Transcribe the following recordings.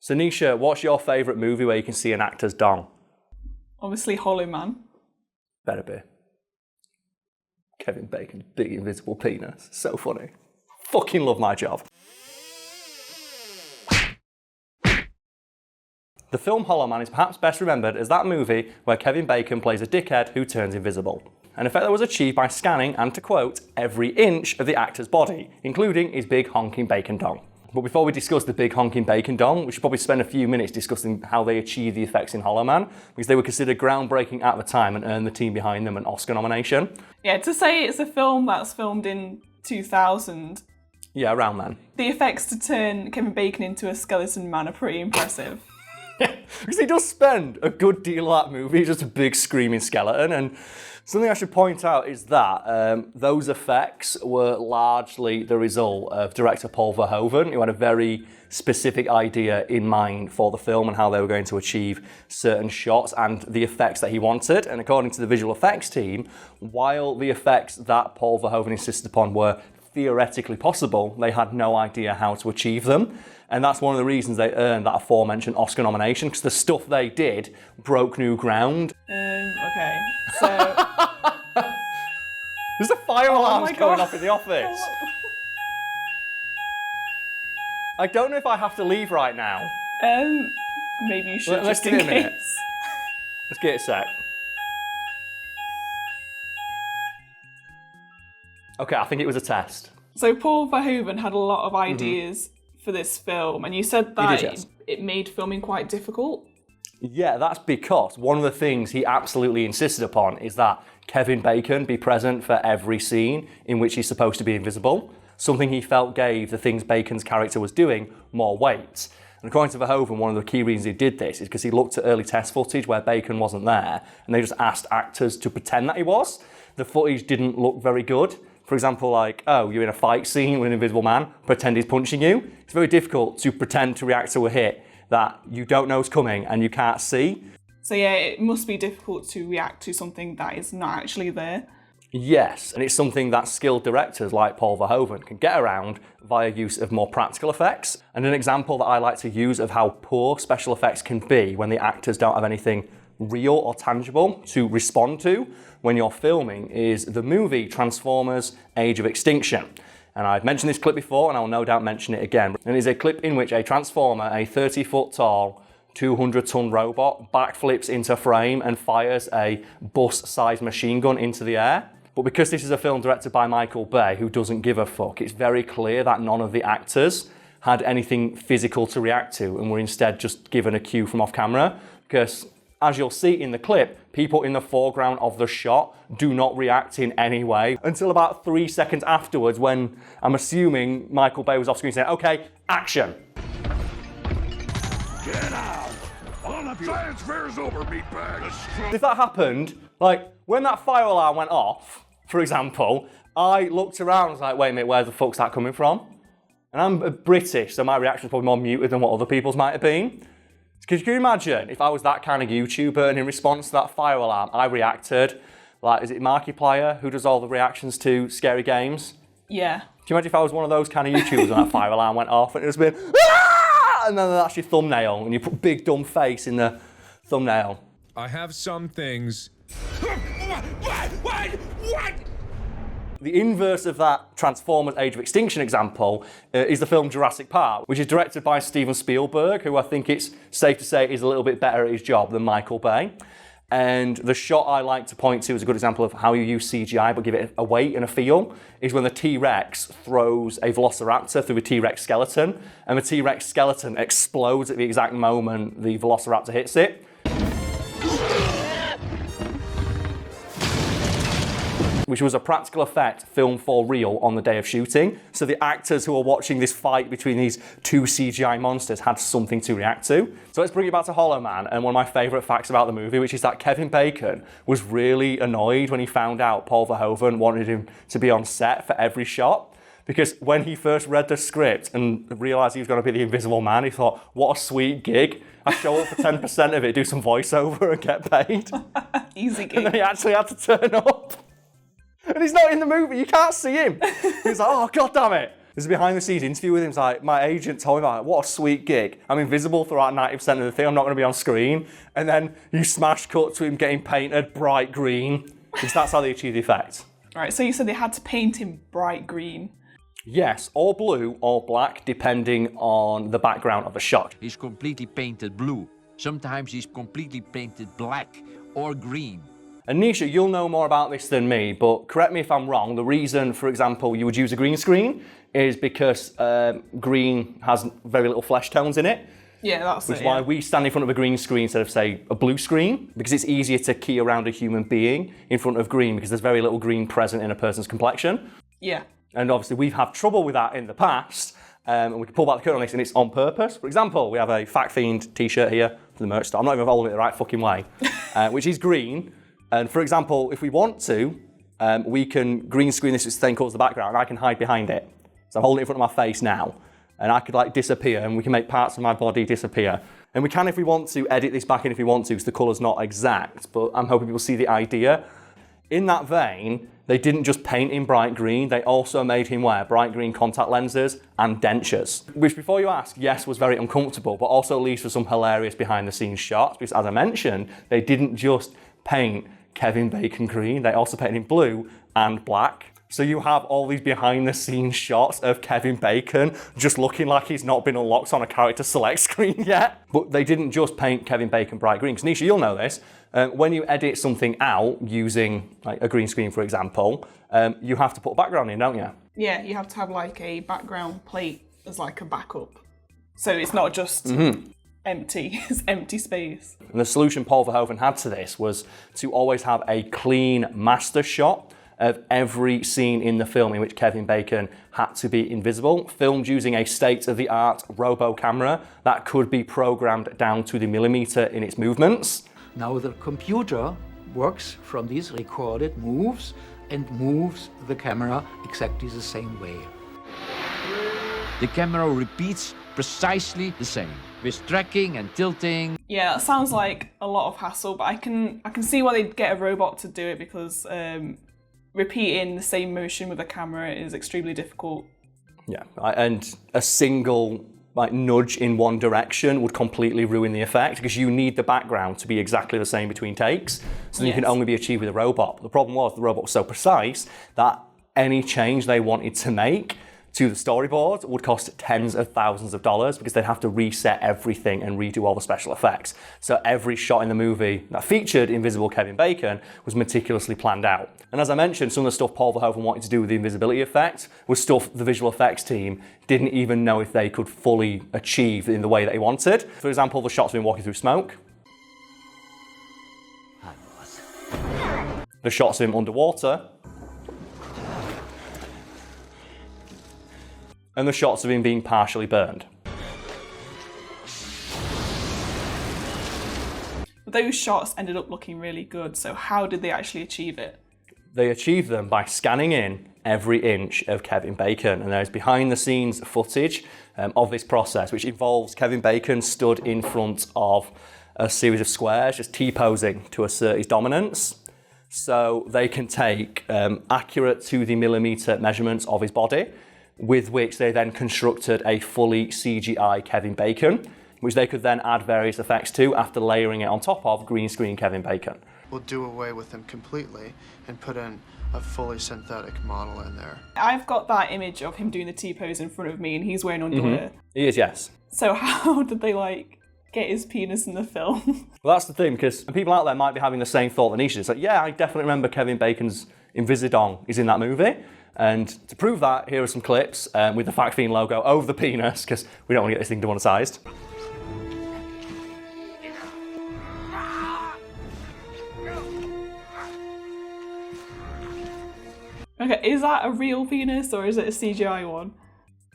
So Nisha, what's your favourite movie where you can see an actor's dong? Obviously Hollowman. Better be. Kevin Bacon's big invisible penis. So funny. Fucking love my job. The film Hollowman is perhaps best remembered as that movie where Kevin Bacon plays a dickhead who turns invisible. An effect that was achieved by scanning and, to quote, every inch of the actor's body, including his big honking bacon dong. But before we discuss the big honking bacon dong, we should probably spend a few minutes discussing how they achieved the effects in Hollowman, because they were considered groundbreaking at the time and earned the team behind them an Oscar nomination. Yeah, to say it's a film that's filmed in 2000. Yeah, around then. The effects to turn Kevin Bacon into a skeleton man are pretty impressive. Yeah, because he does spend a good deal of that movie just a big screaming skeleton. And something I should point out is that those effects were largely the result of director Paul Verhoeven, who had a very specific idea in mind for the film and how they were going to achieve certain shots and the effects that he wanted. And according to the visual effects team, while the effects that Paul Verhoeven insisted upon were theoretically possible, they had no idea how to achieve them. And that's one of the reasons they earned that aforementioned Oscar nomination, because the stuff they did broke new ground. Okay, so... There's a fire alarm going off in the office. I don't know if I have to leave right now. Maybe you should, Let's just give in it a minute. case. Let's get it set. Okay, I think it was a test. So Paul Verhoeven had a lot of ideas for this film, and you said that did, yes. it made filming quite difficult. Yeah, that's because one of the things he absolutely insisted upon is that Kevin Bacon be present for every scene in which he's supposed to be invisible, something he felt gave the things Bacon's character was doing more weight. And according to Verhoeven, one of the key reasons he did this is because he looked at early test footage where Bacon wasn't there, and they just asked actors to pretend that he was. The footage didn't look very good. For example, like, oh, you're in a fight scene with an invisible man, pretend he's punching you. It's very difficult to pretend to react to a hit that you don't know is coming and you can't see. So yeah, it must be difficult to react to something that is not actually there. Yes, and it's something that skilled directors like Paul Verhoeven can get around via use of more practical effects. And an example that I like to use of how poor special effects can be when the actors don't have anything real or tangible to respond to when you're filming is the movie Transformers: Age of Extinction. And I've mentioned this clip before and I'll no doubt mention it again. And it's a clip in which a Transformer, a 30-foot tall, 200-ton robot, backflips into frame and fires a bus-sized machine gun into the air. But because this is a film directed by Michael Bay, who doesn't give a fuck, it's very clear that none of the actors had anything physical to react to and were instead just given a cue from off camera. Because as you'll see in the clip, people in the foreground of the shot do not react in any way until about 3 seconds afterwards when I'm assuming Michael Bay was off screen saying, okay, action. Get out! All of you. Science fair's over, meatbags. If that happened, like when that fire alarm went off, for example, I looked around and was like, wait a minute, where the fuck's that coming from? And I'm British, so my reaction's probably more muted than what other people's might have been. Because you can imagine if I was that kind of YouTuber and in response to that fire alarm, I reacted, like, is it Markiplier who does all the reactions to scary games? Yeah. Can you imagine if I was one of those kind of YouTubers when that fire alarm went off and it was been, ah! And then that's your thumbnail and you put big dumb face in the thumbnail. I have some things. What? The inverse of that Transformers: Age of Extinction example is the film Jurassic Park, which is directed by Steven Spielberg, who I think it's safe to say is a little bit better at his job than Michael Bay. And the shot I like to point to as a good example of how you use CGI but give it a weight and a feel is when the T-Rex throws a Velociraptor through a T-Rex skeleton, and the T-Rex skeleton explodes at the exact moment the Velociraptor hits it. Which was a practical effect filmed for real on the day of shooting. So the actors who are watching this fight between these two CGI monsters had something to react to. So let's bring it back to Hollowman and one of my favourite facts about the movie, which is that Kevin Bacon was really annoyed when he found out Paul Verhoeven wanted him to be on set for every shot. Because when he first read the script and realised he was going to be the Invisible Man, he thought, what a sweet gig. I show up for 10% of it, do some voiceover and get paid. Easy gig. And then he actually had to turn up. And he's not in the movie, you can't see him. He's like, oh, God damn it. There's a behind the scenes interview with him. It's like, my agent told me about it. What a sweet gig. I'm invisible throughout 90% of the thing. I'm not going to be on screen. And then you smash cut to him getting painted bright green. Because that's how they achieve the effect. Right, so you said they had to paint him bright green. Yes, or blue or black, depending on the background of the shot. He's completely painted blue. Sometimes he's completely painted black or green. And Nisha, you'll know more about this than me, but correct me if I'm wrong. The reason, for example, you would use a green screen is because green has very little flesh tones in it. Yeah, that's Which it. is why we stand in front of a green screen instead of, say, a blue screen, because it's easier to key around a human being in front of green because there's very little green present in a person's complexion. Yeah. And obviously we've had trouble with that in the past, and we can pull back the curtain on this, and it's on purpose. For example, we have a Fiend t-shirt here for the merch store. I'm not even holding it the right fucking way, which is green. And for example, if we want to, we can green screen this thing called the background, and I can hide behind it. So I'm holding it in front of my face now, and I could like disappear, and we can make parts of my body disappear. And we can, if we want to, edit this back in if we want to, because the colour's not exact, but I'm hoping people see the idea. In that vein, they didn't just paint him bright green, they also made him wear bright green contact lenses and dentures. Which, before you ask, yes, was very uncomfortable, but also leads to some hilarious behind the scenes shots, because as I mentioned, they didn't just paint Kevin Bacon green, they also painted him blue and black. So you have all these behind the scenes shots of Kevin Bacon just looking like he's not been unlocked on a character select screen yet. But they didn't just paint Kevin Bacon bright green, because Nisha, you'll know this. When you edit something out using like a green screen, for example, you have to put a background in, don't you? Yeah, you have to have like a background plate as like a backup. So it's not just empty, it's empty space. And the solution Paul Verhoeven had to this was to always have a clean master shot of every scene in the film in which Kevin Bacon had to be invisible, filmed using a state-of-the-art robo camera that could be programmed down to the millimeter in its movements. Now the computer works from these recorded moves and moves the camera exactly the same way. The camera repeats precisely the same, with tracking and tilting. Yeah, that sounds like a lot of hassle, but I can see why they'd get a robot to do it, because repeating the same motion with a camera is extremely difficult. Yeah, and a single nudge in one direction would completely ruin the effect, because you need the background to be exactly the same between takes. So you can only be achieved with a robot. But the problem was the robot was so precise that any change they wanted to make to the storyboard would cost tens of thousands of dollars, because they'd have to reset everything and redo all the special effects. So every shot in the movie that featured invisible Kevin Bacon was meticulously planned out. And as I mentioned, some of the stuff Paul Verhoeven wanted to do with the invisibility effect was stuff the visual effects team didn't even know if they could fully achieve in the way that he wanted. For example, the shots of him walking through smoke. The shots of him underwater. And the shots of him being partially burned. Those shots ended up looking really good, so how did they actually achieve it? They achieved them by scanning in every inch of Kevin Bacon, and there's behind the scenes footage of this process, which involves Kevin Bacon stood in front of a series of squares, just T-posing to assert his dominance. So they can take accurate to the millimeter measurements of his body, with which they then constructed a fully CGI Kevin Bacon, which they could then add various effects to after layering it on top of green screen Kevin Bacon. We'll do away with them completely and put in a fully synthetic model in there. I've got that image of him doing the T-pose in front of me, and he's wearing underwear. He is, yes. So how did they get his penis in the film? Well, that's the thing, because people out there might be having the same thought that Nisha is. Like, yeah, I definitely remember Kevin Bacon's Invisidong is in that movie. And to prove that, here are some clips with the Fiend logo over the penis, because we don't want to get this thing demonetised. Okay, is that a real penis or is it a CGI one?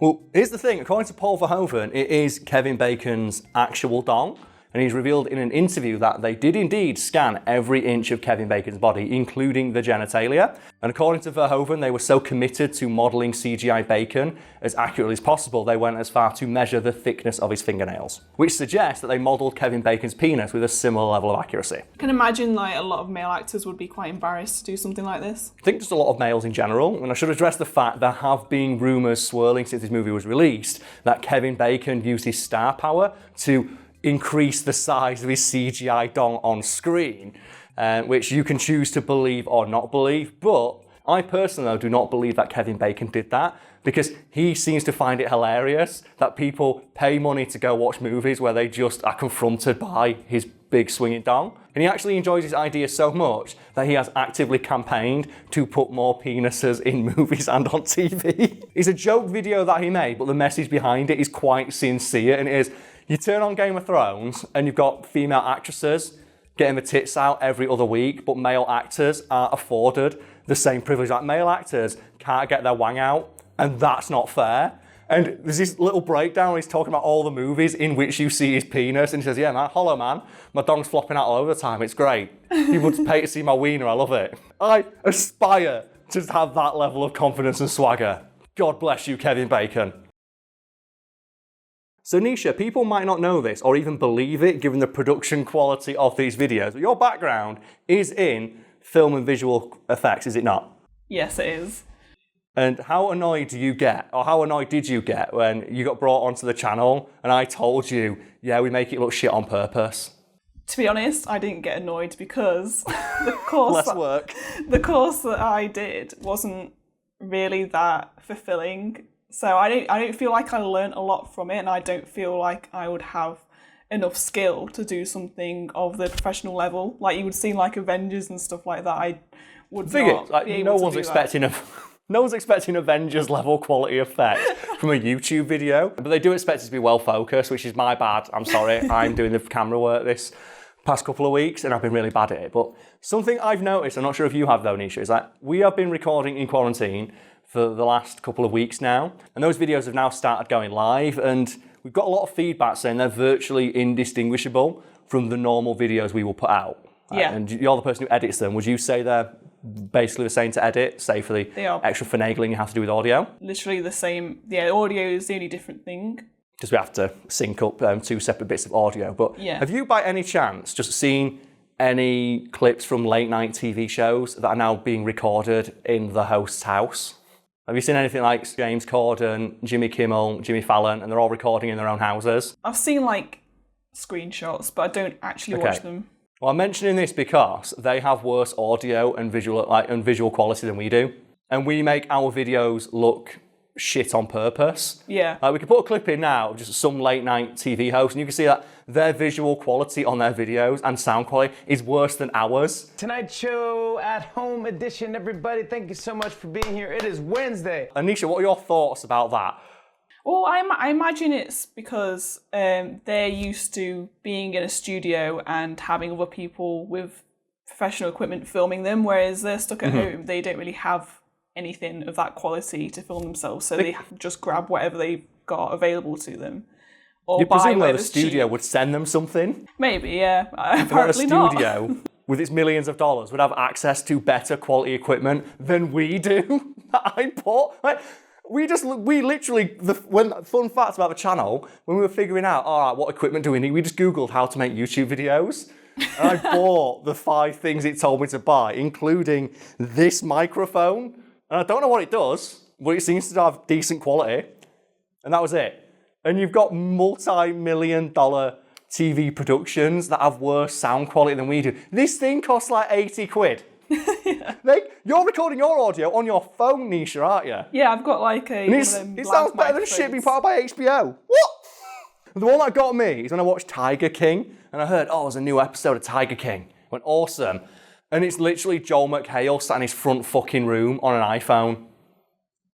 Well, here's the thing. According to Paul Verhoeven, it is Kevin Bacon's actual dong. And he's revealed in an interview that they did indeed scan every inch of Kevin Bacon's body, including the genitalia. And according to Verhoeven, they were so committed to modelling CGI Bacon as accurately as possible, they went as far to measure the thickness of his fingernails, which suggests that they modelled Kevin Bacon's penis with a similar level of accuracy. I can imagine like a lot of male actors would be quite embarrassed to do something like this. I think just a lot of males in general, and I should address the fact there have been rumours swirling since this movie was released that Kevin Bacon used his star power to increase the size of his CGI dong on screen, which you can choose to believe or not believe, but I personally though do not believe that Kevin Bacon did that, because he seems to find it hilarious that people pay money to go watch movies where they just are confronted by his big swinging dong. And he actually enjoys his idea so much that he has actively campaigned to put more penises in movies and on TV. It's a joke video that he made, but the message behind it is quite sincere, and it is, you turn on Game of Thrones and you've got female actresses getting the tits out every other week, but male actors are afforded the same privilege. Like, male actors can't get their wang out, and that's not fair. And there's this little breakdown where he's talking about all the movies in which you see his penis, and he says, yeah, man, Hollowman, my dong's flopping out all over the time, it's great. People pay to see my wiener, I love it. I aspire to have that level of confidence and swagger. God bless you, Kevin Bacon. So Nisha, people might not know this or even believe it given the production quality of these videos, but your background is in film and visual effects, is it not? Yes, it is. And how annoyed do you get, or how annoyed did you get when you got brought onto the channel and I told you, yeah, we make it look shit on purpose? To be honest, I didn't get annoyed because the course that I did wasn't really that fulfilling. So I don't feel like I learned a lot from it, and I don't feel like I would have enough skill to do something of the professional level. Like you would see like Avengers and stuff like that. I would not be able to do that. No one's expecting Avengers level quality effect from a YouTube video, but they do expect it to be well focused, which is my bad. I'm sorry. I'm doing the camera work this past couple of weeks and I've been really bad at it. But something I've noticed, I'm not sure if you have though, Nisha, is that we have been recording in quarantine for the last couple of weeks now, and those videos have now started going live, and we've got a lot of feedback saying they're virtually indistinguishable from the normal videos we will put out. Yeah. And you're the person who edits them. Would you say they're basically the same to edit, save for the extra finagling you have to do with audio? Literally the same. Yeah, audio is the only different thing. Because we have to sync up two separate bits of audio. But have you by any chance just seen any clips from late night TV shows that are now being recorded in the host's house? Have you seen anything like James Corden, Jimmy Kimmel, Jimmy Fallon, and they're all recording in their own houses? I've seen like screenshots, but I don't actually watch them. Well, I'm mentioning this because they have worse audio and visual quality than we do, and we make our videos look shit on purpose. Yeah. We can put a clip in now of just some late night TV host, and you can see that their visual quality on their videos and sound quality is worse than ours. Tonight Show at Home edition, everybody. Thank you so much for being here. It is Wednesday. Anisha, what are your thoughts about that? Well, I imagine it's because they're used to being in a studio and having other people with professional equipment filming them, whereas they're stuck at home. They don't really have anything of that quality to film themselves, so they have to just grab whatever they've got available to them. Or you buy presume that the whatever's studio cheap. would send them something? Maybe, yeah. Apparently not. The studio, with its millions of dollars, would have access to better quality equipment than we do. I bought. Like, fun facts about the channel, when we were figuring out, all right, what equipment do we need, we just Googled how to make YouTube videos. And I bought the 5 things it told me to buy, including this microphone. And I don't know what it does, but it seems to have decent quality. And that was it. And you've got multi-million-dollar TV productions that have worse sound quality than we do. This thing costs like 80 quid. Yeah. You're recording your audio on your phone, Nisha, aren't you? Yeah, I've got like a... It sounds better than shit being part by HBO. What? The one that got me is when I watched Tiger King, and I heard, there's a new episode of Tiger King. I went, awesome. And it's literally Joel McHale sat in his front fucking room on an iPhone.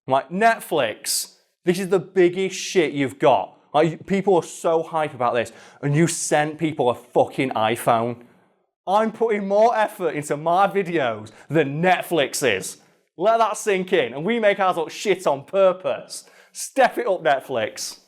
I'm like, Netflix, this is the biggest shit you've got. Like, people are so hype about this, and you sent people a fucking iPhone. I'm putting more effort into my videos than Netflix is. Let that sink in, and we make ours look shit on purpose. Step it up, Netflix.